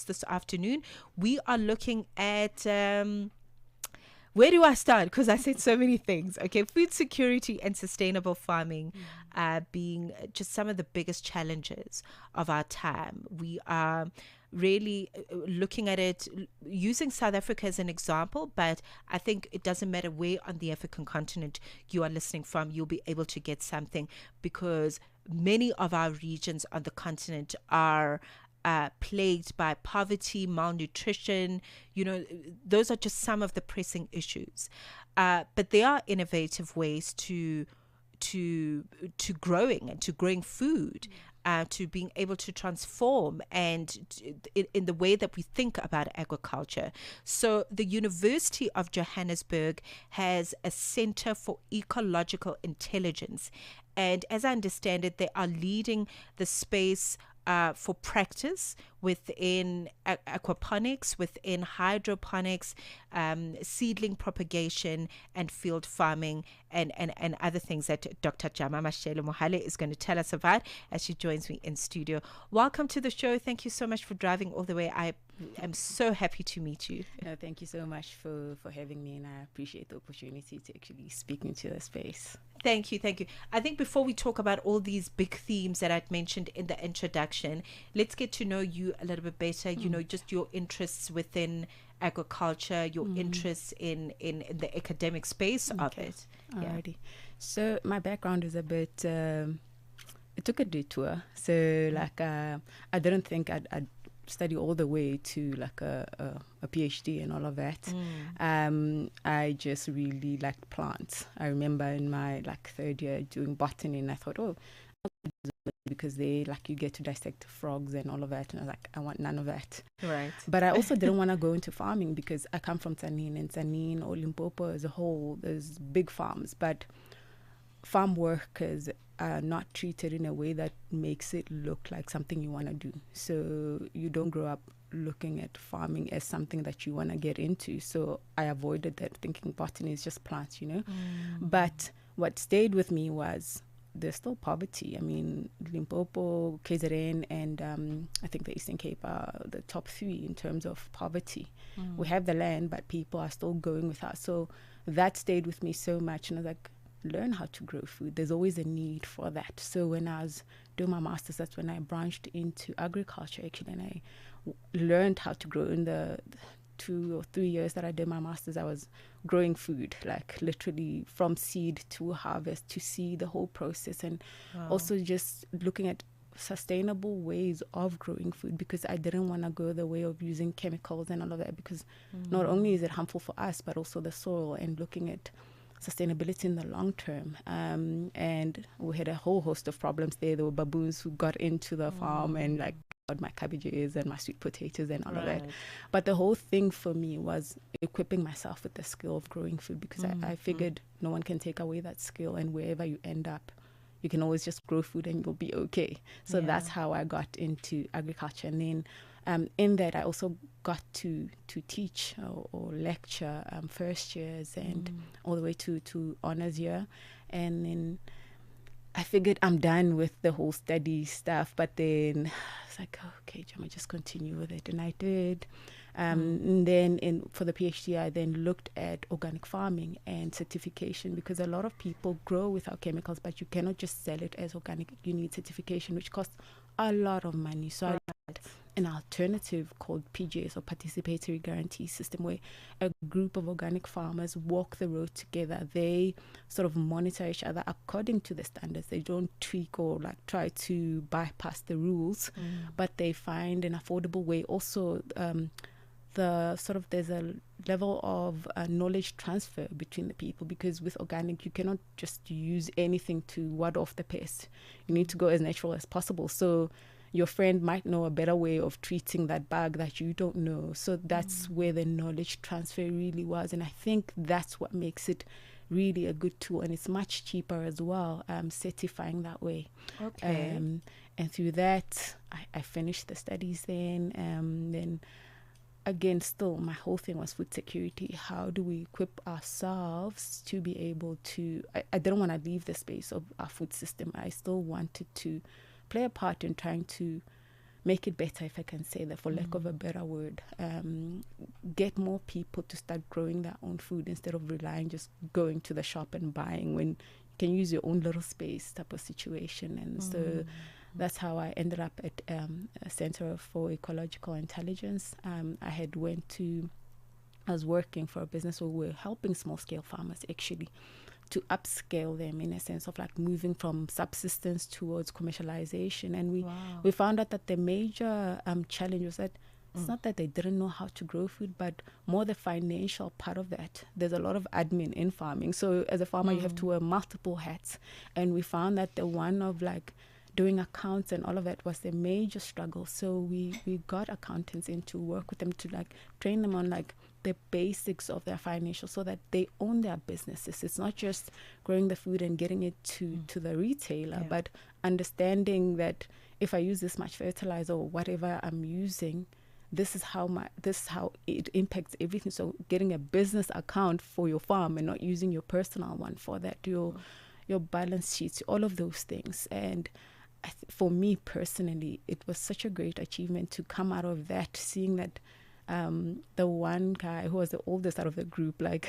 this afternoon. We are looking at where do I start? Because I said so many things. Okay, food security and sustainable farming being just some of the biggest challenges of our time. We are really looking at it using South Africa as an example, but I think it doesn't matter where on the African continent you are listening from, you'll be able to get something, because many of our regions on the continent are plagued by poverty, malnutrition. Those are just some of the pressing issues. But there are innovative ways to growing and to growing food, to being able to transform and in the way that we think about agriculture. So the University of Johannesburg has a Center for Ecological Intelligence. And as I understand it, they are leading the space for practice within aquaponics, within hydroponics, seedling propagation, and field farming, and other things that Dr. Jama Mashele Mohale is going to tell us about as she joins me in studio. Welcome to the show. Thank you so much for driving all the way. I am so happy to meet you. No, thank you so much for having me, and I appreciate the opportunity to actually speak into the space. Thank you. I think before we talk about all these big themes that I'd mentioned in the introduction, let's get to know you a little bit better. Just your interests within agriculture, your interests in the academic space of it. Alrighty. So my background is a bit, it took a detour. So I didn't think I'd study all the way to like a PhD and all of that. I just really liked plants. I remember in my third year doing botany, and I thought, because they you get to dissect frogs and all of that, and I was like, I want none of that. Right. But I also didn't want to go into farming, because I come from Tzaneen, and Tzaneen or Limpopo as a whole, there's big farms, but farm workers are not treated in a way that makes it look like something you want to do. So you don't grow up looking at farming as something that you want to get into. So I avoided that, thinking botany is just plants, But what stayed with me was there's still poverty. I mean, Limpopo, KZN, and I think the Eastern Cape are the top three in terms of poverty. We have the land, but people are still going without. So that stayed with me so much, and I was like, learn how to grow food. There's always a need for that. So when I was doing my master's, that's when I branched into agriculture, actually, and I learned how to grow. In the 2 or 3 years that I did my master's, I was growing food, literally from seed to harvest, to see the whole process, and also just looking at sustainable ways of growing food, because I didn't want to go the way of using chemicals and all of that, because not only is it harmful for us, but also the soil, and looking at sustainability in the long term. And we had a whole host of problems there. There were baboons who got into the farm and got my cabbages and my sweet potatoes and all of that. But the whole thing for me was equipping myself with the skill of growing food, because I figured no one can take away that skill, and wherever you end up, you can always just grow food and you'll be okay. So that's how I got into agriculture. And then in that, I also got to teach or lecture first years and all the way to honors year. And then I figured I'm done with the whole study stuff, but then I was like, okay, Jama, just continue with it. And I did. And then for the PhD, I then looked at organic farming and certification, because a lot of people grow without chemicals, but you cannot just sell it as organic. You need certification, which costs a lot of money. So I had an alternative called PGS, or Participatory Guarantee System, where a group of organic farmers walk the road together. They sort of monitor each other according to the standards. They don't tweak or try to bypass the rules, but they find an affordable way. Also, there's a level of knowledge transfer between the people, because with organic you cannot just use anything to ward off the pest. You need to go as natural as possible. So your friend might know a better way of treating that bug that you don't know. So that's where the knowledge transfer really was, and I think that's what makes it really a good tool, and it's much cheaper as well, certifying that way. Okay. And through that, I finished the studies then again, still my whole thing was food security. How do we equip ourselves to be able to, I didn't want to leave the space of our food system. I still wanted to play a part in trying to make it better, if I can say that, for lack of a better word. Get more people to start growing their own food instead of relying just going to the shop and buying, when you can use your own little space type of situation. And so that's how I ended up at a Center for Ecological Intelligence. I was working for a business where we were helping small scale farmers actually to upscale them, in a sense of like moving from subsistence towards commercialization. And we found out that the major challenge was that it's not that they didn't know how to grow food, but more the financial part of that. There's a lot of admin in farming. So as a farmer, you have to wear multiple hats. And we found that the one of like doing accounts and all of that was the major struggle. So we got accountants in to work with them to like train them on like the basics of their financial, so that they own their businesses. It's not just growing the food and getting it to the retailer, but understanding that if I use this much fertilizer or whatever I'm using, this is how it impacts everything. So getting a business account for your farm and not using your personal one for that, your balance sheets, all of those things. And for me personally, it was such a great achievement to come out of that, seeing that the one guy who was the oldest out of the group, like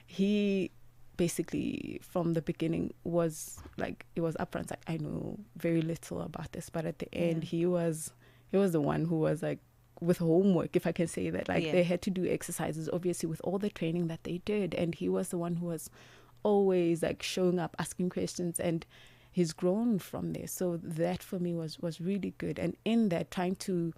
he basically from the beginning was like, it was upfront like, I know very little about this, but at the end he was the one who was like with homework, if I can say that, like they had to do exercises obviously with all the training that they did, and he was the one who was always like showing up, asking questions, and he's grown from there. So that for me was really good. And in that, trying to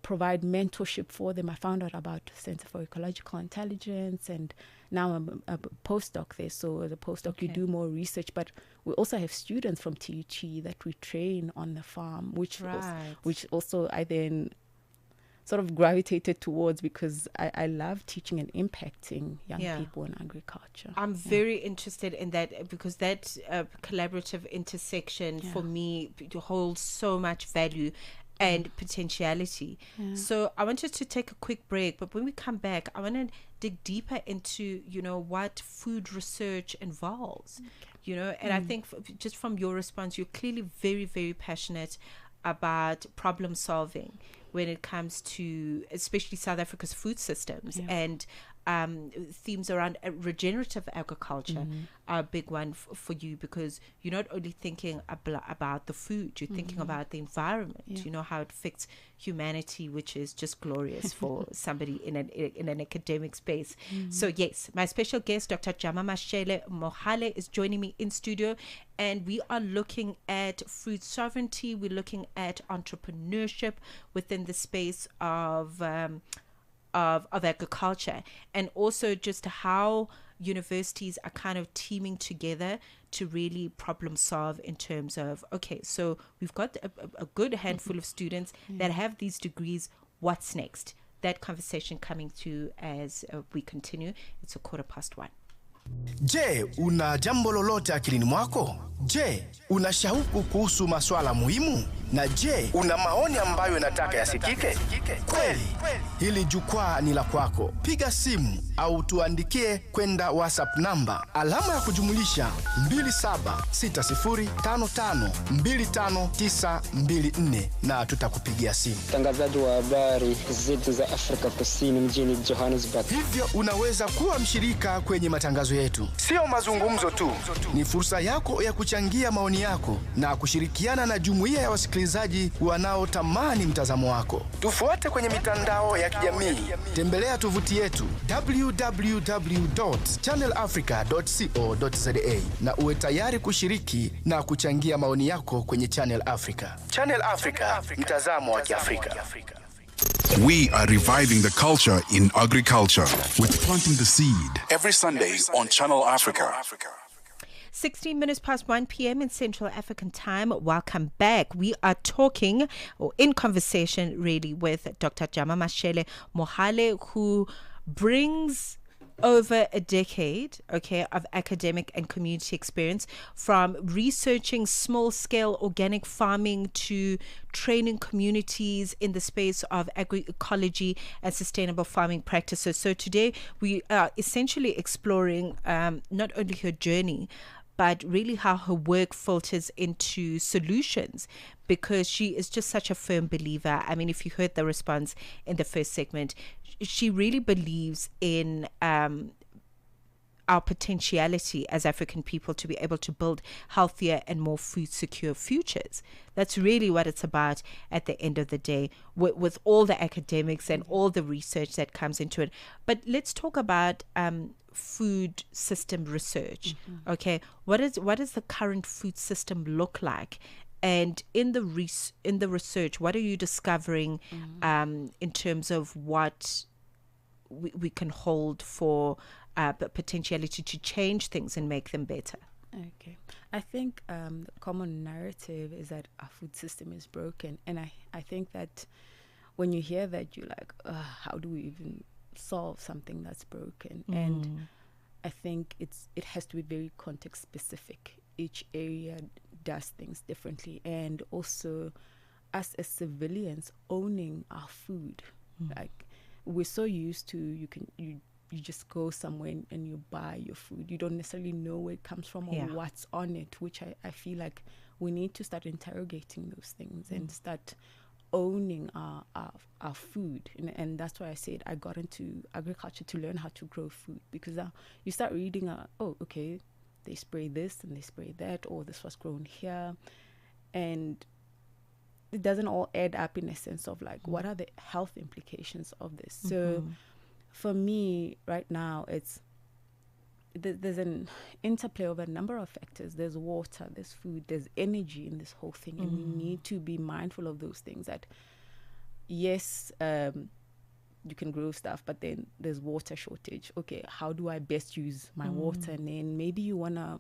provide mentorship for them, I found out about Center for Ecological Intelligence, and now I'm a postdoc there. So as a postdoc, you do more research, but we also have students from TUT that we train on the farm, which also I then sort of gravitated towards, because I love teaching and impacting young people in agriculture. I'm very interested in that, because that collaborative intersection for me holds so much value and potentiality. So I want us to take a quick break, but when we come back, I want to dig deeper into, what food research involves, and I think just from your response, you're clearly very, very passionate about problem solving when it comes to especially South Africa's food systems, and themes around regenerative agriculture are a big one for you, because you're not only thinking about the food, you're thinking about the environment, how it affects humanity, which is just glorious for somebody in an academic space. So yes, my special guest, Dr. Jama Mashele Mohale, is joining me in studio, and we are looking at food sovereignty. We're looking at entrepreneurship within the space of agriculture, and also just how universities are kind of teaming together to really problem solve in terms of, okay, so we've got a good handful of students that have these degrees. What's next? That conversation coming through as we continue. It's 1:15. Je, una jambo lolote akilini mwako? Je, una shauku kuhusu masuala muhimu? Na je, una maoni ambayo unataka yasikike? Kweli, hili jukwaa ni la kwako. Piga simu au tuandikie kwenda WhatsApp namba alama ya kujumulisha 2760552594 na tutakupigia simu. Mtangazaji wa habari zetu za Afrika Kusini mjini Johannesburg. Hivyo unaweza kuwa mshirika kwenye matangazo yetu. Sio mazungumzo tu, ni fursa yako ya kuchangia maoni yako na kushirikiana na jumuiya ya wasikilizaji wanaotamani mtazamo wako. Tufuate kwenye mitandao ya kijamii. Tembelea tovuti yetu www.channelafrica.co.za na uwe tayari kushiriki na kuchangia maoni yako kwenye Channel Africa. Channel Africa, mtazamo wa Kiafrika. We are reviving the culture in agriculture with Planting the Seed every Sunday on Channel Africa. 16 minutes past 1 p.m. in Central African time. Welcome back. We are talking, or in conversation really, with Dr. Jama Mashele Mohale, who brings over a decade, of academic and community experience, from researching small-scale organic farming to training communities in the space of agroecology and sustainable farming practices. So today we are essentially exploring not only her journey, but really how her work filters into solutions, because she is just such a firm believer. I mean, if you heard the response in the first segment, she really believes in our potentiality as African people to be able to build healthier and more food secure futures. That's really what it's about at the end of the day, with all the academics and all the research that comes into it. But let's talk about food system research. Okay, what does the current food system look like? And in the research, what are you discovering in terms of what we can hold for potentiality to change things and make them better? Okay. I think the common narrative is that our food system is broken. And I think that when you hear that, you're like, how do we even solve something that's broken? And I think it has to be very context specific. Each area does things differently. And also us as civilians owning our food. Like, we're so used to you just go somewhere and you buy your food. You don't necessarily know where it comes from or what's on it, which I feel like we need to start interrogating those things and start owning our food. And that's why I said I got into agriculture to learn how to grow food, because you start reading, okay, they spray this and they spray that, or this was grown here. And it doesn't all add up in a sense of like, what are the health implications of this? So for me right now, there's an interplay of a number of factors. There's water, there's food, there's energy in this whole thing. And we need to be mindful of those things, that yes, you can grow stuff, but then there's water shortage. Okay, how do I best use my water? And then maybe you want to,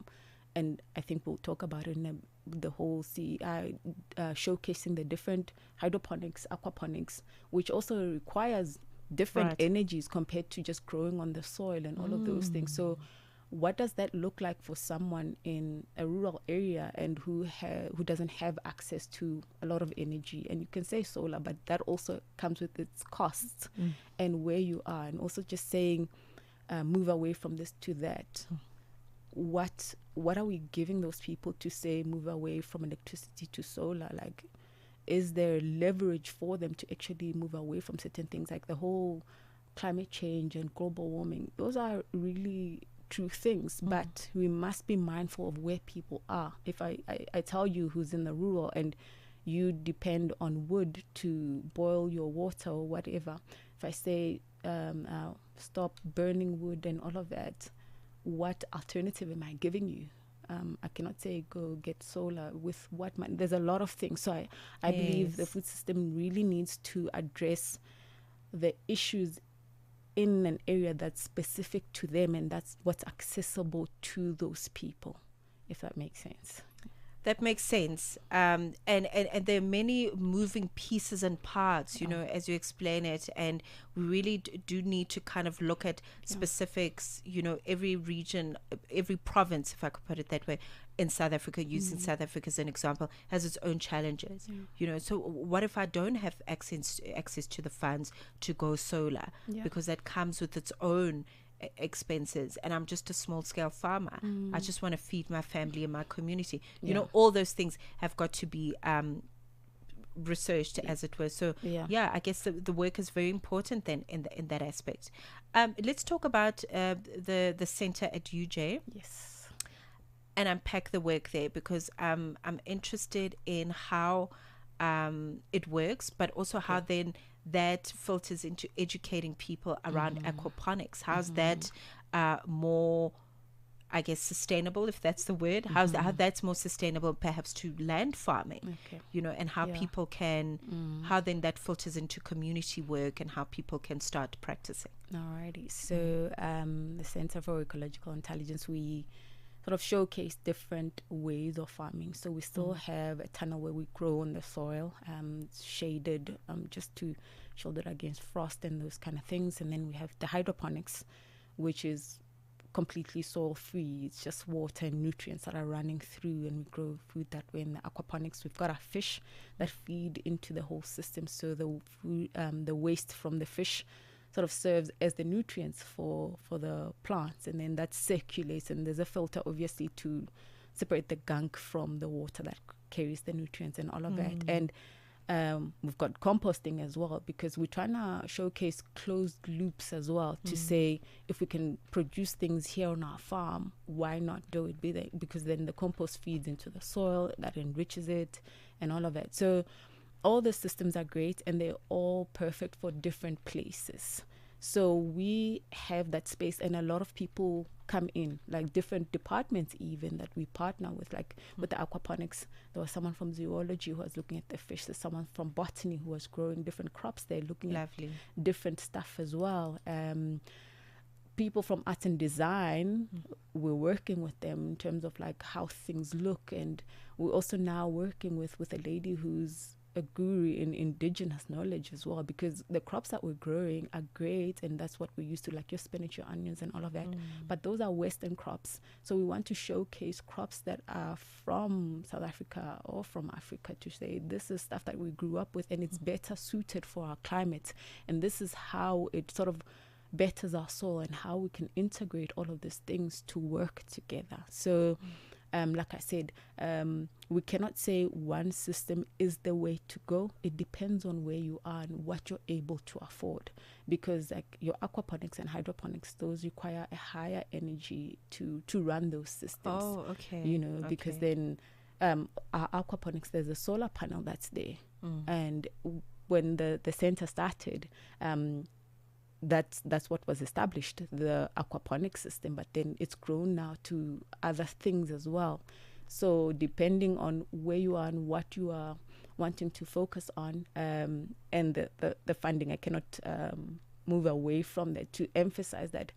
and I think we'll talk about it in the whole CEI, showcasing the different hydroponics, aquaponics, which also requires different energies compared to just growing on the soil and all of those things. So what does that look like for someone in a rural area and who doesn't have access to a lot of energy? And you can say solar, but that also comes with its costs and where you are. And also just saying, move away from this to that. What are we giving those people to say move away from electricity to solar? Like, is there leverage for them to actually move away from certain things, like the whole climate change and global warming? Those are really true things, but we must be mindful of where people are. If I tell you who's in the rural and you depend on wood to boil your water or whatever, if I say stop burning wood and all of that, what alternative am I giving you? I cannot say go get solar with what money. There's a lot of things. So I believe the food system really needs to address the issues in an area that's specific to them, and that's what's accessible to those people, if that makes sense. That makes sense. And there are many moving pieces and parts, you know, as you explain it. And we really do need to kind of look at specifics, you know, every region, every province, if I could put it that way, in South Africa, using South Africa as an example, has its own challenges, you know. So what if I don't have access to the funds to go solar? Because that comes with its own expenses, and I'm just a small scale farmer. I just want to feed my family and my community. You know, all those things have got to be researched, as it were. So I guess the work is very important then in that aspect. Let's talk about the center at UJ. Yes. And unpack the work there, because I'm interested in how it works, but also how then that filters into educating people around aquaponics. How's that more, I guess, sustainable, if that's the word? How that's more sustainable perhaps to land farming, you know, and how people can, how then that filters into community work and how people can start practicing. Alrighty. So the Center for Ecological Intelligence, we sort of showcase different ways of farming. So we still have a tunnel where we grow on the soil, shaded, just to shield it against frost and those kind of things. And then we have the hydroponics, which is completely soil free. It's just water and nutrients that are running through, and we grow food that way. In the aquaponics, we've got our fish that feed into the whole system. So the food, the waste from the fish sort of serves as the nutrients for the plants, and then that circulates, and there's a filter obviously to separate the gunk from the water that carries the nutrients and all of that. And we've got composting as well, because we're trying to showcase closed loops as well, to say if we can produce things here on our farm, why not do it? Because then the compost feeds into the soil, that enriches it and all of that. So all the systems are great, and they're all perfect for different places. So we have that space, and a lot of people come in, like different departments even that we partner with, like with the aquaponics. There was someone from zoology who was looking at the fish. There's someone from botany who was growing different crops. They're looking at different stuff as well. People from art and design, we're working with them in terms of like how things look. And we're also now working with a lady who's a guru in indigenous knowledge as well, because the crops that we're growing are great, and that's what we're used to, like your spinach, your onions and all of that, but those are Western crops. So we want to showcase crops that are from South Africa or from Africa, to say this is stuff that we grew up with, and it's better suited for our climate, and this is how it sort of betters our soil, and how we can integrate all of these things to work together. So like I said, we cannot say one system is the way to go. It depends on where you are and what you're able to afford, because like your aquaponics and hydroponics, those require a higher energy to run those systems. Oh, okay. You know, because then our aquaponics, there's a solar panel that's there, and when the center started, that's what was established, the aquaponic system, but then it's grown now to other things as well. So depending on where you are and what you are wanting to focus on, and the funding, I cannot move away from that to emphasize that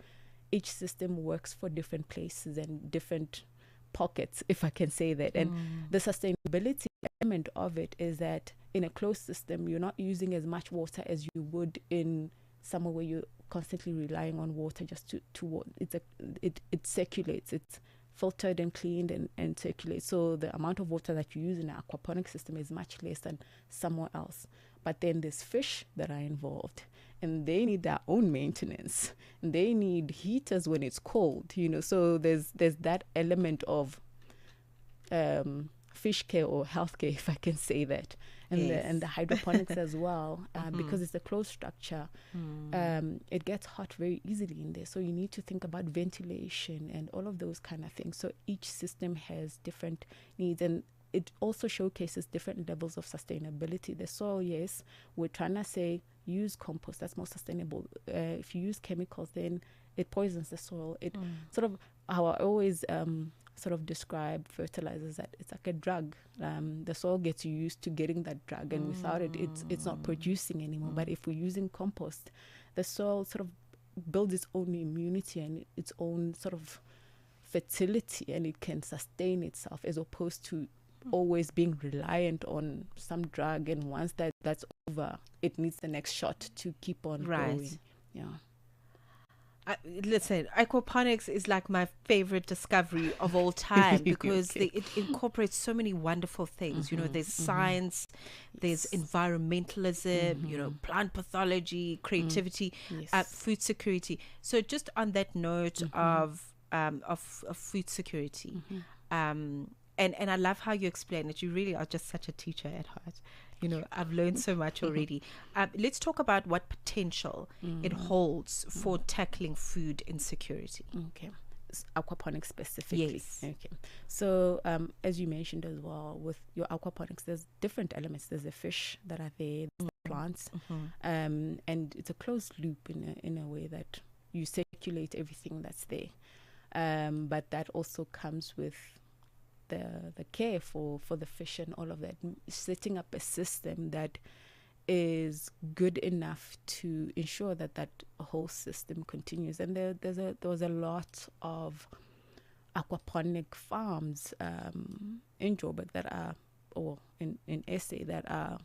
each system works for different places and different pockets, if I can say that. And the sustainability element of it is that in a closed system, you're not using as much water as you would in somewhere where you're constantly relying on water just to it circulates, it's filtered and cleaned and circulates. So the amount of water that you use in an aquaponic system is much less than somewhere else. But then there's fish that are involved, and they need their own maintenance, and they need heaters when it's cold, you know. So there's that element of fish care or health care, if I can say that. And the hydroponics as well, because it's a closed structure, it gets hot very easily in there. So you need to think about ventilation and all of those kind of things. So each system has different needs, and it also showcases different levels of sustainability. The soil, yes, we're trying to say use compost, that's more sustainable. If you use chemicals, then it poisons the soil. It sort of, how I always sort of describe fertilizers, that it's like a drug. The soil gets used to getting that drug, and without it, it's not producing anymore. But if we're using compost, the soil sort of builds its own immunity and its own sort of fertility, and it can sustain itself, as opposed to always being reliant on some drug, and once that's over, it needs the next shot to keep on going. Yeah. Listen, aquaponics is like my favorite discovery of all time, because it incorporates so many wonderful things. You know, there's science, there's environmentalism, you know, plant pathology, creativity, food security. So just on that note of food security, and I love how you explain it. You really are just such a teacher at heart. You know, I've learned so much already. Let's talk about what potential it holds for tackling food insecurity. Okay. Aquaponics specifically. Yes. Okay. So, as you mentioned as well, with your aquaponics, there's different elements. There's the fish that are there, the plants, and it's a closed loop in a way that you circulate everything that's there. But that also comes with the care for the fish and all of that, setting up a system that is good enough to ensure that whole system continues. And there was a lot of aquaponic farms in Joburg that are, or in SA, that are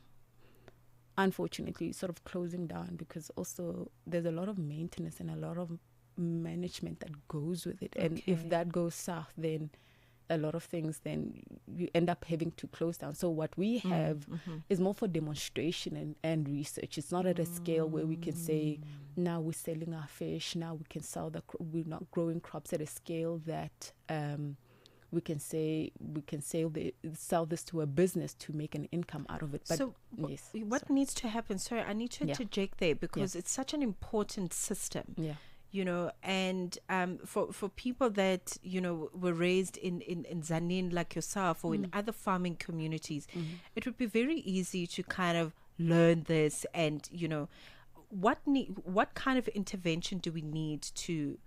unfortunately sort of closing down, because also there's a lot of maintenance and a lot of management that goes with it. And if that goes south, then a lot of things, then you end up having to close down. So what we have is more for demonstration and research. It's not at a scale where we can say, now we're selling our fish, now we can sell we're not growing crops at a scale that we can say we can sell this to a business to make an income out of it. But so yes, what needs to happen? Sorry, I need to interject there, because it's such an important system. Yeah. You know, and for people that, you know, were raised in Zanin like yourself, or in other farming communities, it would be very easy to kind of learn this. And, you know, what kind of intervention do we need to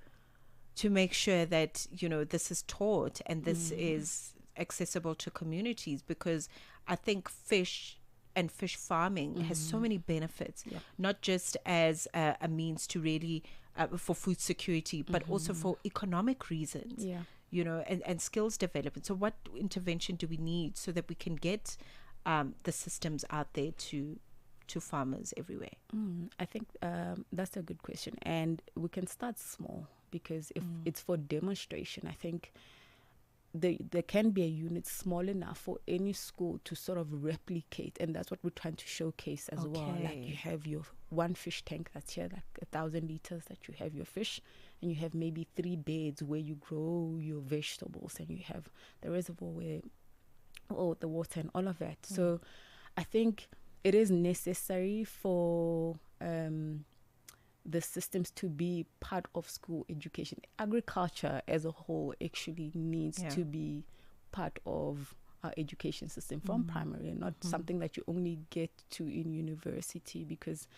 make sure that, you know, this is taught and this is accessible to communities? Because I think fish and fish farming has so many benefits, not just as a means to really for food security, but also for economic reasons, you know, and skills development. So what intervention do we need so that we can get the systems out there to farmers everywhere? I think that's a good question, and we can start small, because if it's for demonstration, I think there can be a unit small enough for any school to sort of replicate, and that's what we're trying to showcase as well. Like, you have your one fish tank that's here, like 1,000 liters, that you have your fish, and you have maybe 3 beds where you grow your vegetables, and you have the reservoir where the water and all of that. So I think it is necessary for the systems to be part of school education. Agriculture as a whole actually needs to be part of our education system from primary, and not something that you only get to in university, because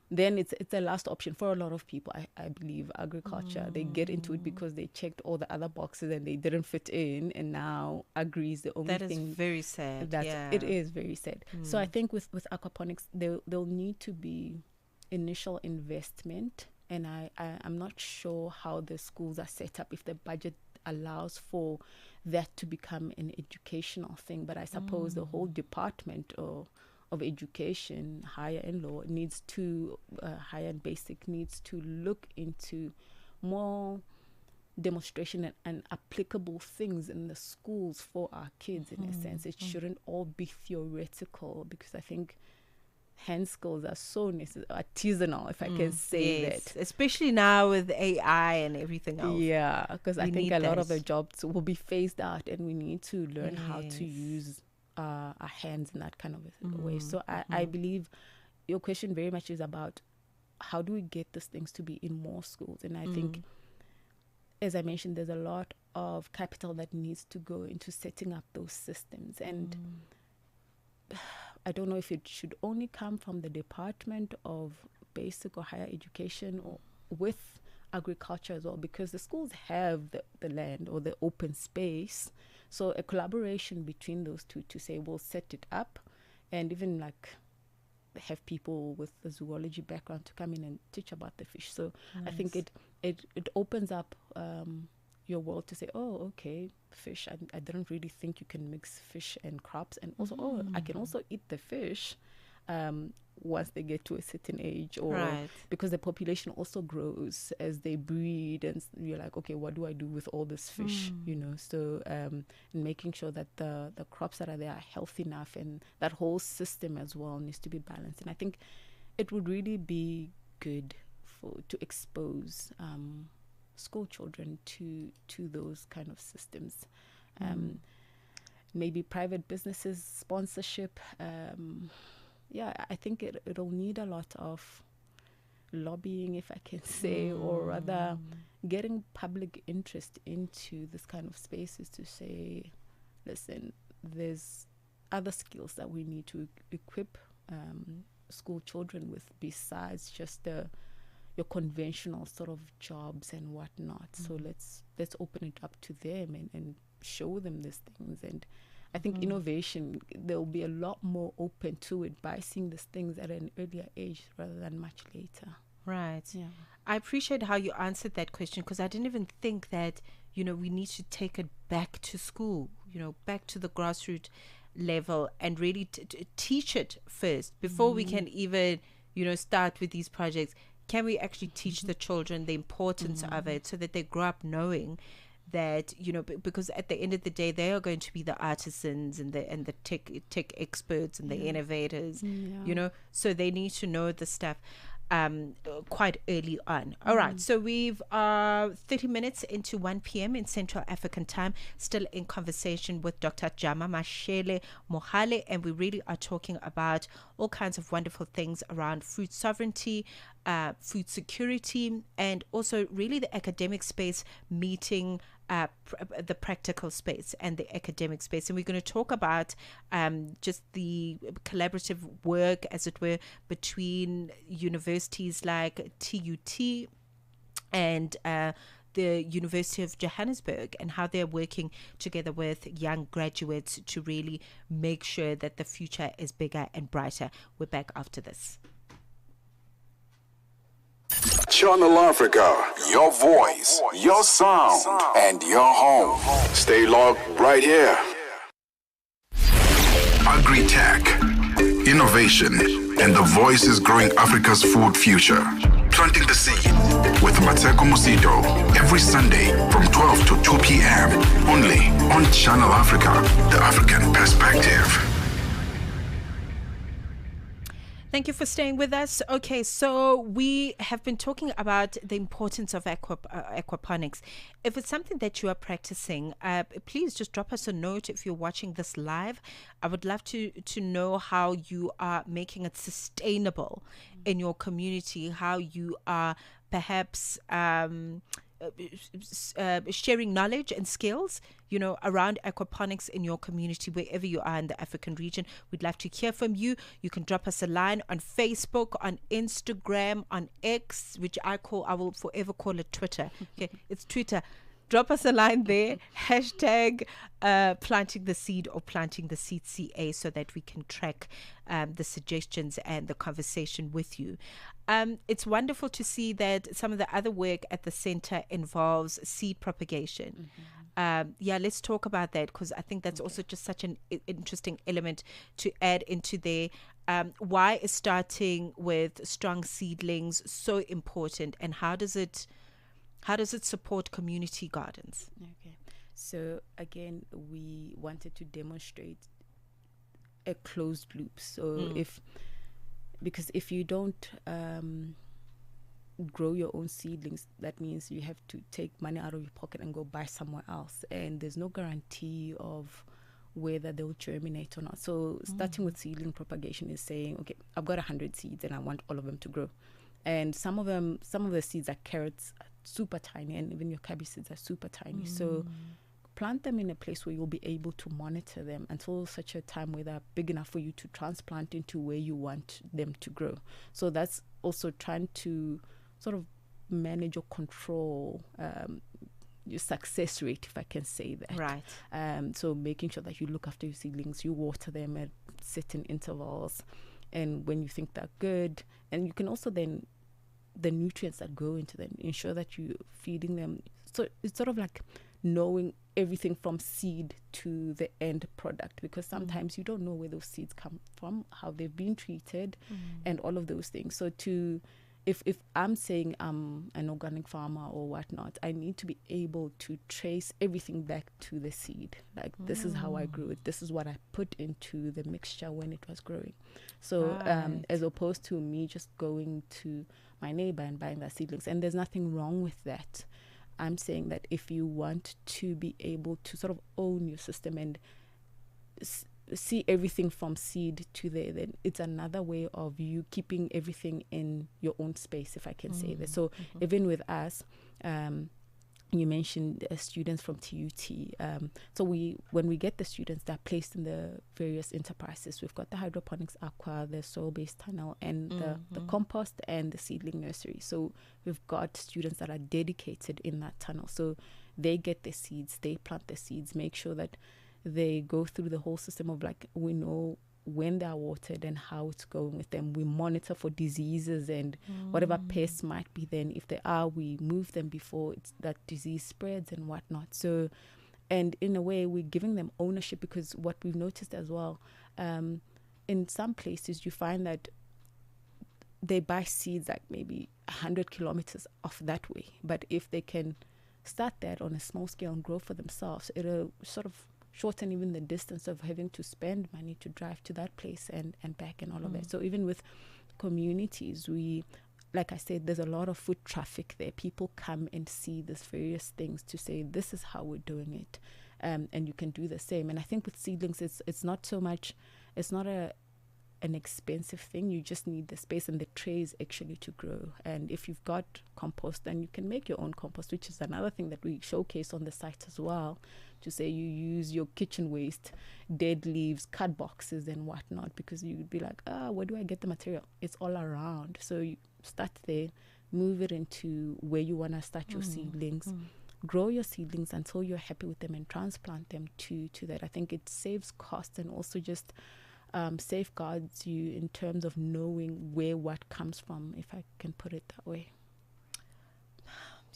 then it's a last option for a lot of people. I believe agriculture, they get into it because they checked all the other boxes and they didn't fit in, and now agri is the only thing. That is very sad. It is very sad. So I think with aquaponics, there'll need to be initial investment, and I'm not sure how the schools are set up, if the budget allows for that to become an educational thing. But I suppose the whole department of education, higher and lower, needs to higher and basic, needs to look into more demonstration and applicable things in the schools for our kids. In a sense, it shouldn't all be theoretical, because I think hand skills are so artisanal, if I can say that. Especially now with AI and everything else. Yeah, because I think a lot of the jobs will be phased out, and we need to learn how to use our hands in that kind of way. So I believe your question very much is about how do we get these things to be in more schools. And I think, as I mentioned, there's a lot of capital that needs to go into setting up those systems. And I don't know if it should only come from the Department of Basic or Higher Education, or with agriculture as well, because the schools have the land or the open space. So a collaboration between those two to say, we'll set it up, and even like have people with the zoology background to come in and teach about the fish. So I think it opens up your world to say, oh, okay, fish, I didn't really think you can mix fish and crops, and also I can also eat the fish once they get to a certain age, or because the population also grows as they breed, and you're like, okay, what do I do with all this fish, you know? So making sure that the crops that are there are healthy enough, and that whole system as well needs to be balanced. And I think it would really be good to expose school children to those kind of systems. Maybe private businesses, sponsorship. I think it'll need a lot of lobbying, if I can say, or rather getting public interest into this kind of spaces to say, listen, there's other skills that we need to equip school children with, besides just your conventional sort of jobs and whatnot. So let's open it up to them and show them these things. And I think innovation, they'll be a lot more open to it by seeing these things at an earlier age rather than much later. Right. Yeah. I appreciate how you answered that question, because I didn't even think that, you know, we need to take it back to school, you know, back to the grassroots level, and really teach it first before we can even, you know, start with these projects. Can we actually teach the children the importance of it, so that they grow up knowing that, because at the end of the day, they are going to be the artisans and the tech experts and the innovators, so they need to know the stuff quite early on. All right, so we've 30 minutes into 1 p.m. in Central African time, still in conversation with Dr. Jama Mashele Mohale, and we really are talking about all kinds of wonderful things around food sovereignty, food security, and also really the academic space meeting the practical space and the academic space. And we're going to talk about just the collaborative work, as it were, between universities like TUT and the University of Johannesburg, and how they're working together with young graduates to really make sure that the future is bigger and brighter. We're back after this. Channel Africa, your voice, your sound, and your home. Stay logged right here. Agri-tech, innovation, and the voices growing Africa's food future. Planting the Seed with Mmatsheko Mosito every Sunday from 12 to 2 p.m. only on Channel Africa, the African perspective. Thank you for staying with us. Okay, so we have been talking about the importance of aquaponics. If it's something that you are practicing, please just drop us a note if you're watching this live. I would love to know how you are making it sustainable in your community, how you are perhaps sharing knowledge and skills, around aquaponics in your community, wherever you are in the African region. We'd love to hear from you. You can drop us a line on Facebook, on Instagram, on X, which I will forever call it Twitter. Okay, it's Twitter. Drop us a line there, hashtag planting the seed or planting the seed CA, so that we can track the suggestions and the conversation with you. It's wonderful to see that some of the other work at the center involves seed propagation. Let's talk about that, because I think that's also just such an interesting element to add into there. Why is starting with strong seedlings so important, and how does it support community gardens? Okay, so again, we wanted to demonstrate a closed loop. So because if you don't grow your own seedlings, that means you have to take money out of your pocket and go buy somewhere else, and there's no guarantee of whether they'll germinate or not. So starting with seedling propagation is saying, okay, I've got 100 seeds and I want all of them to grow. And some of the seeds are carrots, are super tiny, and even your cabbage seeds are super tiny. So plant them in a place where you'll be able to monitor them until such a time where they're big enough for you to transplant into where you want them to grow. So that's also trying to sort of manage or control your success rate, if I can say that. Right. So making sure that you look after your seedlings, you water them at certain intervals, and when you think they're good, and you can also then the nutrients that go into them, ensure that you're feeding them. So it's sort of like knowing everything from seed to the end product, because sometimes you don't know where those seeds come from, how they've been treated, and all of those things. So if I'm saying I'm an organic farmer or whatnot, I need to be able to trace everything back to the seed. Like, this is how I grew it. This is what I put into the mixture when it was growing. So as opposed to me just going to my neighbor and buying their seedlings. And there's nothing wrong with that. I'm saying that if you want to be able to sort of own your system and see everything from seed to there, then it's another way of you keeping everything in your own space, if I can say that. So even with us, you mentioned students from TUT. So when we get the students, they're placed in the various enterprises. We've got the hydroponics aqua, the soil-based tunnel, and the compost and the seedling nursery. So we've got students that are dedicated in that tunnel. So they get the seeds, they plant the seeds, make sure that they go through the whole system of, like, we know when they are watered and how it's going with them. We monitor for diseases and whatever pests might be. Then if there are, we move them before that disease spreads and whatnot. So, and in a way, we're giving them ownership, because what we've noticed as well, in some places you find that they buy seeds like maybe 100 kilometers off that way. But if they can start that on a small scale and grow for themselves. It'll sort of shorten even the distance of having to spend money to drive to that place and back and all of that. So even with communities, like I said, there's a lot of foot traffic there. People come and see these various things to say, this is how we're doing it. And you can do the same. And I think with seedlings, it's not so much, it's not an expensive thing. You just need the space and the trays actually to grow. And if you've got compost, then you can make your own compost, which is another thing that we showcase on the site as well, to say you use your kitchen waste, dead leaves, cut boxes and whatnot, because you'd be like, where do I get the material? It's all around. So you start there, move it into where you want to start your seedlings, grow your seedlings until you're happy with them and transplant them to that. I think it saves cost and also just safeguards you in terms of knowing where what comes from, if I can put it that way.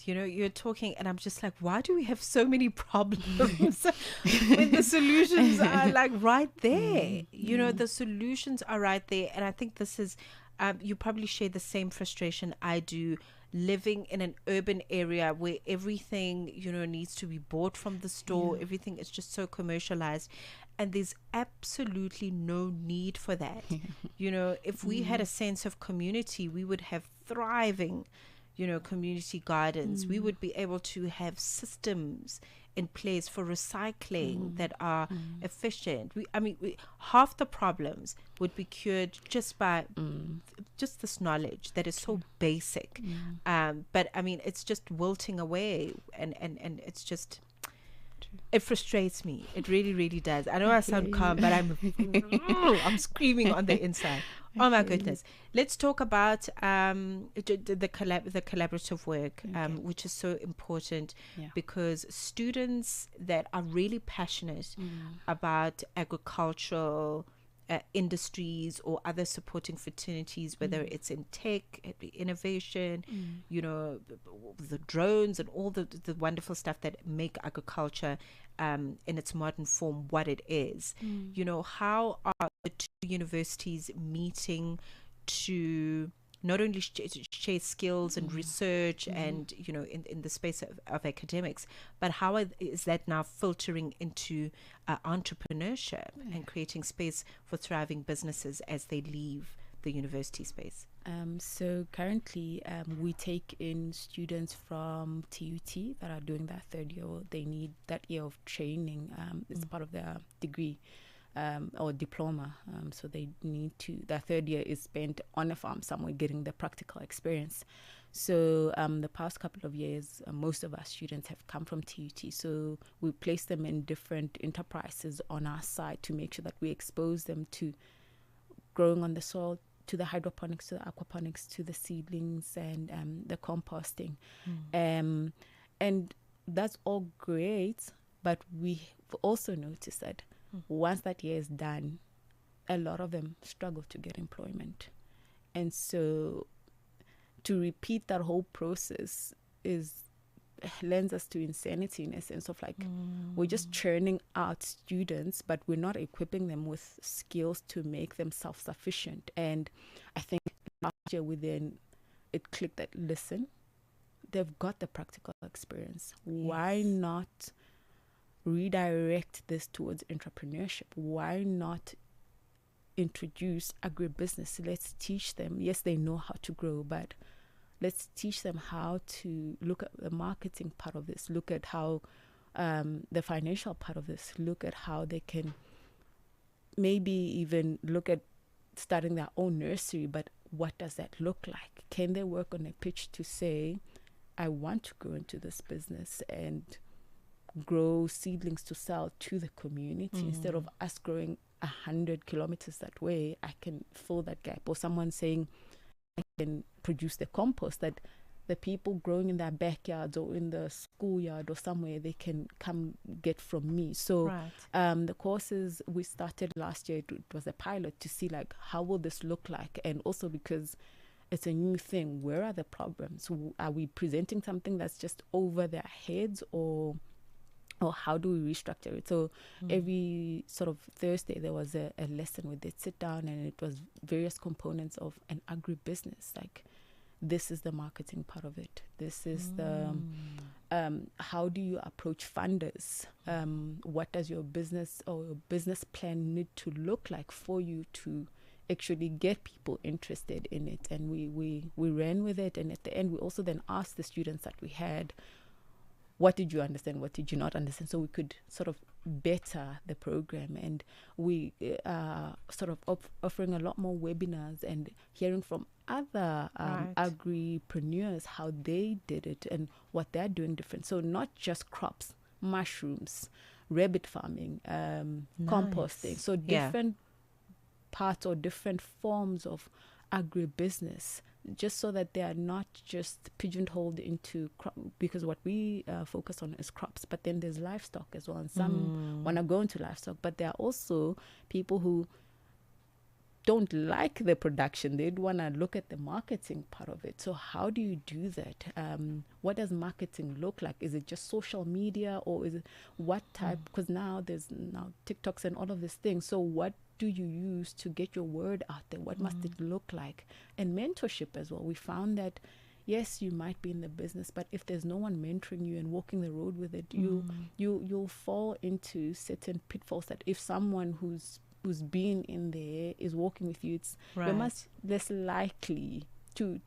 You know, you're talking and I'm just like, why do we have so many problems when the solutions are like right there? You know, the solutions are right there. And I think this is, you probably share the same frustration I do, living in an urban area where everything, you know, needs to be bought from the store. Everything is just so commercialized. And there's absolutely no need for that. You know, if we had a sense of community, we would have thriving, you know, community gardens. We would be able to have systems in place for recycling that are efficient. Half the problems would be cured just by just this knowledge that is so basic. But I mean, it's just wilting away, and it's just, it frustrates me. It really, really does. I know I sound calm, but I'm screaming on the inside. Oh my goodness. Let's talk about the collaborative work, which is so important because students that are really passionate about agricultural industries or other supporting fraternities, whether it's in tech, innovation, you know, the drones and all the wonderful stuff that make agriculture in its modern form what it is. You know, how are the two universities meeting to not only share skills and research and, you know, in the space of academics, but how is that now filtering into entrepreneurship and creating space for thriving businesses as they leave the university space? So currently we take in students from TUT that are doing that third year. They need that year of training. It's part of their degree. Or diploma, so they need to, that third year is spent on a farm somewhere getting the practical experience. So the past couple of years, most of our students have come from TUT, so we place them in different enterprises on our side to make sure that we expose them to growing on the soil, to the hydroponics, to the aquaponics, to the seedlings and the composting. And that's all great, but we've also noticed that once that year is done, a lot of them struggle to get employment. And so to repeat that whole process lends us to insanity, in a sense of like, we're just churning out students, but we're not equipping them with skills to make them self-sufficient. And I think last year it clicked that, listen, they've got the practical experience. Why not redirect this towards entrepreneurship? Why not introduce agribusiness? Let's teach them. Yes, they know how to grow, but let's teach them how to look at the marketing part of this, look at how the financial part of this, look at how they can maybe even look at starting their own nursery. But what does that look like? Can they work on a pitch to say, I want to go into this business and grow seedlings to sell to the community? Instead of us growing 100 kilometers that way, I can fill that gap. Or someone saying, I can produce the compost that the people growing in their backyards or in the schoolyard or somewhere, they can come get from me. So the courses we started last year, it was a pilot to see like, how will this look like? And also because it's a new thing, where are the problems? Are we presenting something that's just over their heads, or how do we restructure it? So every sort of Thursday there was a lesson where they'd sit down, and it was various components of an agribusiness. Like, this is the marketing part of it. This is the how do you approach funders? What does your business or your business plan need to look like for you to actually get people interested in it? And we ran with it, and at the end we also then asked the students that we had, what did you understand, what did you not understand, so we could sort of better the program. And we sort of offering a lot more webinars and hearing from other agripreneurs how they did it and what they're doing different. So not just crops, mushrooms, rabbit farming, composting, so different parts or different forms of agribusiness, just so that they are not just pigeonholed into because what we focus on is crops, but then there's livestock as well, and some want to go into livestock, but there are also people who don't like the production. They'd want to look at the marketing part of it. So how do you do that? What does marketing look like? Is it just social media, or is it what type? Because now there's TikToks and all of these things. So what do you use to get your word out there? What must it look like? And mentorship as well. We found that yes, you might be in the business, but if there's no one mentoring you and walking the road with it, you'll fall into certain pitfalls that if someone who's been in there is walking with you, you're much less likely to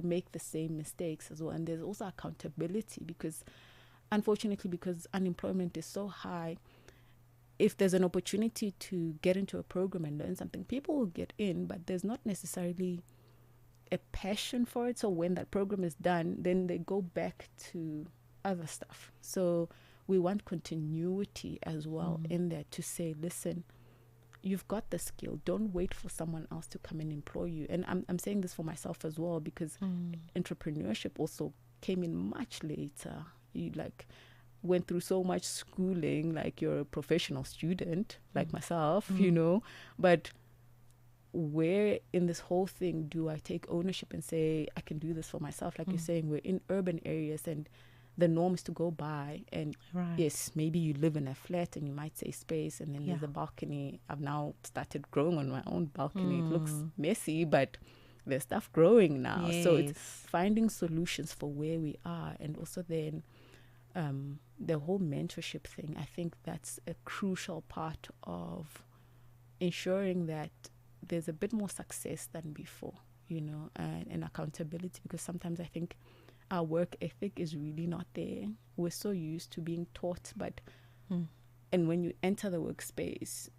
make the same mistakes as well. And there's also accountability, because unfortunately, because unemployment is so high, if there's an opportunity to get into a program and learn something, people will get in, but there's not necessarily a passion for it. So when that program is done, then they go back to other stuff. So we want continuity as well in there, to say, listen, you've got the skill, don't wait for someone else to come and employ you. And I'm saying this for myself as well, because entrepreneurship also came in much later. You went through so much schooling, like you're a professional student like myself, but where in this whole thing do I take ownership and say I can do this for myself? Like you're saying, we're in urban areas and the norm is to go by, and yes, maybe you live in a flat and you might say space, and then there's a balcony. I've now started growing on my own balcony. It looks messy, but there's stuff growing now. So it's finding solutions for where we are. And also then the whole mentorship thing, I think that's a crucial part of ensuring that there's a bit more success than before, and accountability, because sometimes I think our work ethic is really not there. We're so used to being taught, but and when you enter the workspace,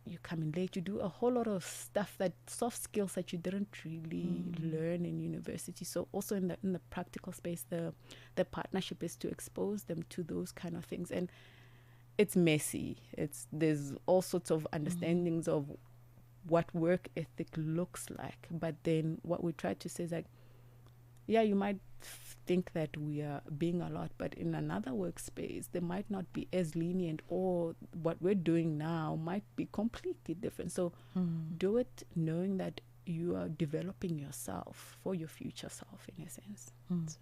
you come in late, you do a whole lot of stuff, that soft skills that you didn't really learn in university. So also in the practical space, the partnership is to expose them to those kind of things. And it's messy. There's all sorts of understandings of what work ethic looks like. But then what we try to say is like, yeah, you might think that we are being a lot, but in another workspace, they might not be as lenient, or what we're doing now might be completely different. So do it knowing that you are developing yourself for your future self, in a sense. So.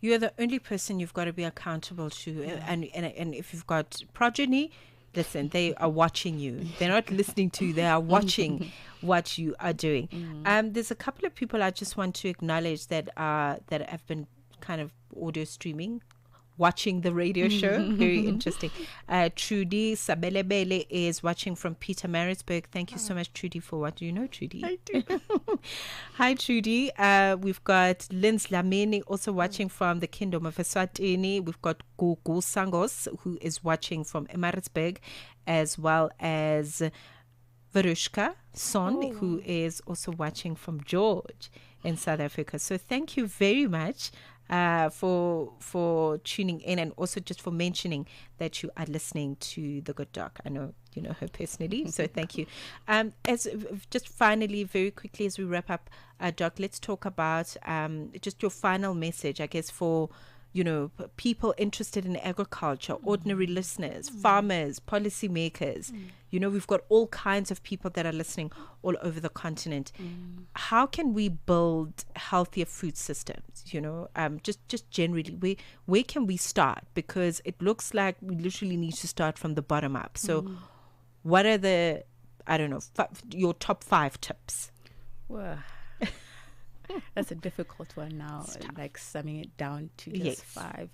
You're the only person you've got to be accountable to. And if you've got progeny, listen, they are watching you. They're not listening to you. They are watching what you are doing. There's a couple of people I just want to acknowledge that have been kind of audio streaming, watching the radio show. Very interesting. Trudy Sabelebele is watching from Pietermaritzburg. Thank you so much, Trudy, for what do you know, Trudy? I do. Hi, Trudy. We've got Linz Lamini also watching from the Kingdom of Eswatini. We've got Gugu Sangos, who is watching from Maritzburg, as well as Verushka Son, who is also watching from George in South Africa. So thank you very much for tuning in, and also just for mentioning that you are listening to The Good Doc. I know you know her personally, so thank you. As just finally, very quickly as we wrap up, Doc, let's talk about just your final message, I guess, for people interested in agriculture, ordinary listeners, farmers, policymakers. We've got all kinds of people that are listening all over the continent. How can we build healthier food systems? Just generally, where can we start? Because it looks like we literally need to start from the bottom up. So what are your top 5 tips? Well, that's a difficult one now, like summing it down to just 5.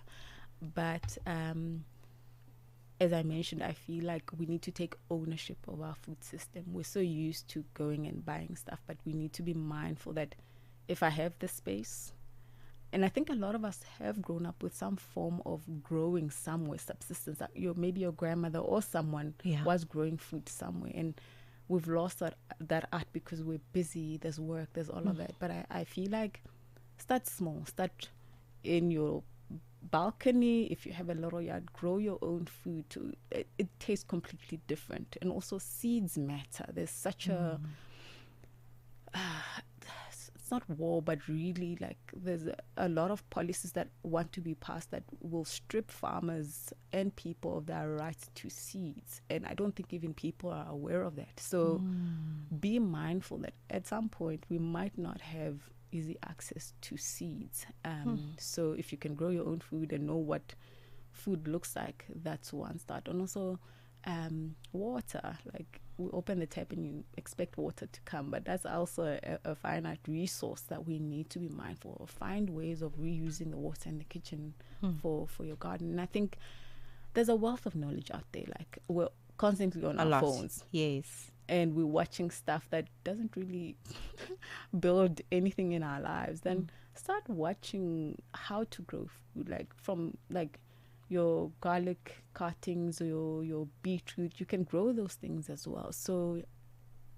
But as I mentioned, I feel like we need to take ownership of our food system. We're so used to going and buying stuff, but we need to be mindful that if I have the space, and I think a lot of us have grown up with some form of growing somewhere, subsistence. Maybe your grandmother or someone was growing food somewhere, and we've lost that art because we're busy, there's work, there's all of that. But I feel like start small, start in your balcony. If you have a little yard, grow your own food. It tastes completely different. And also seeds matter. There's such a it's not war, but really like there's a lot of policies that want to be passed that will strip farmers and people of their rights to seeds, and I don't think even people are aware of that. So be mindful that at some point we might not have easy access to seeds. So if you can grow your own food and know what food looks like, that's one start. And also water, like we open the tap and you expect water to come, but that's also a finite resource that we need to be mindful of. Find ways of reusing the water in the kitchen for your garden. And I think there's a wealth of knowledge out there. Like we're constantly on our phones, and we're watching stuff that doesn't really build anything in our lives. Then start watching how to grow food, like from like your garlic cuttings or your beetroot. You can grow those things as well. So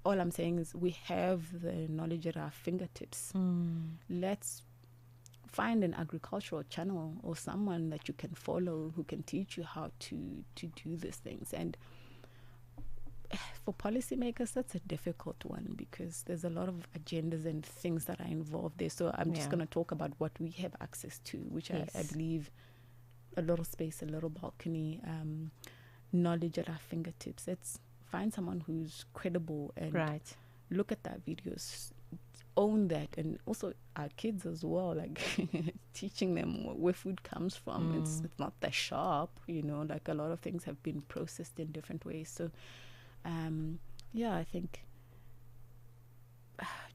all I'm saying is we have the knowledge at our fingertips. Let's find an agricultural channel or someone that you can follow who can teach you how to do these things. And for policymakers, that's a difficult one because there's a lot of agendas and things that are involved there. So I'm just going to talk about what we have access to, which I believe a little space, a little balcony, knowledge at our fingertips. Let's find someone who's credible and look at that videos, own that. And also our kids as well, like teaching them where food comes from. It's not the shop, like a lot of things have been processed in different ways. So I think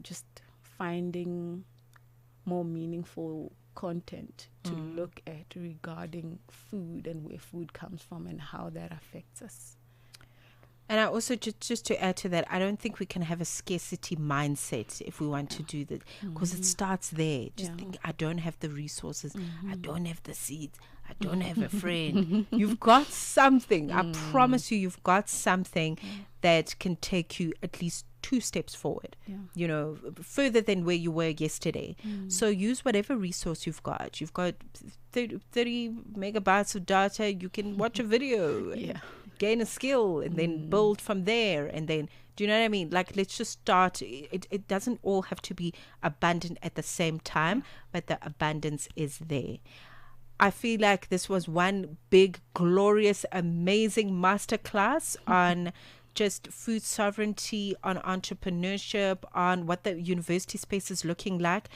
just finding more meaningful content to look at regarding food and where food comes from and how that affects us. And I also, just to add to that, I don't think we can have a scarcity mindset if we want to do that, because it starts there. Just think, I don't have the resources, I don't have the seeds, I don't have a friend. You've got something. I promise you've got something that can take you at least 2 steps forward, further than where you were yesterday. So use whatever resource you've got. You've got 30 megabytes of data. You can watch a video, gain a skill, and then build from there. And then, do you know what I mean? Like, let's just start. It doesn't all have to be abundant at the same time, but the abundance is there. I feel like this was one big, glorious, amazing masterclass on just food sovereignty, on entrepreneurship, on what the university space is looking like.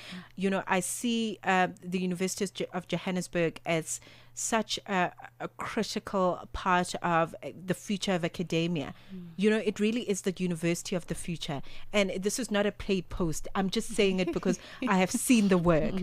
I see the University of Johannesburg as such a critical part of the future of academia. It really is the university of the future. And this is not a paid post. I'm just saying it because I have seen the work,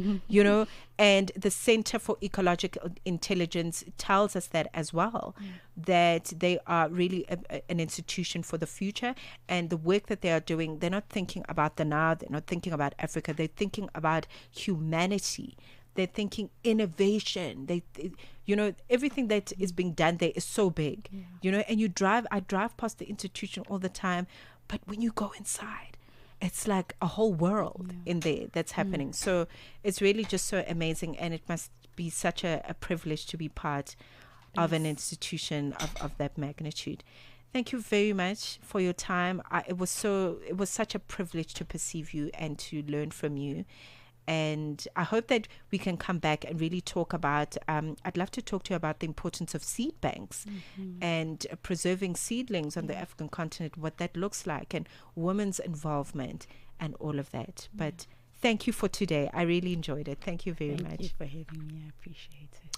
and the Center for Ecological Intelligence tells us that as well, that they are really an institution for the future. And the work that they are doing, they're not thinking about the now, they're not thinking about Africa, they're thinking about humanity. They're thinking innovation. Everything that is being done there is so big, and I drive past the institution all the time, but when you go inside, it's like a whole world in there that's happening. So it's really just so amazing, and it must be such a privilege to be part of an institution of that magnitude. Thank you very much for your time. It was such a privilege to perceive you and to learn from you. And I hope that we can come back and really talk about, I'd love to talk to you about the importance of seed banks and preserving seedlings on the African continent, what that looks like, and women's involvement and all of that. But thank you for today. I really enjoyed it. Thank you very much. Thank you for having me. I appreciate it.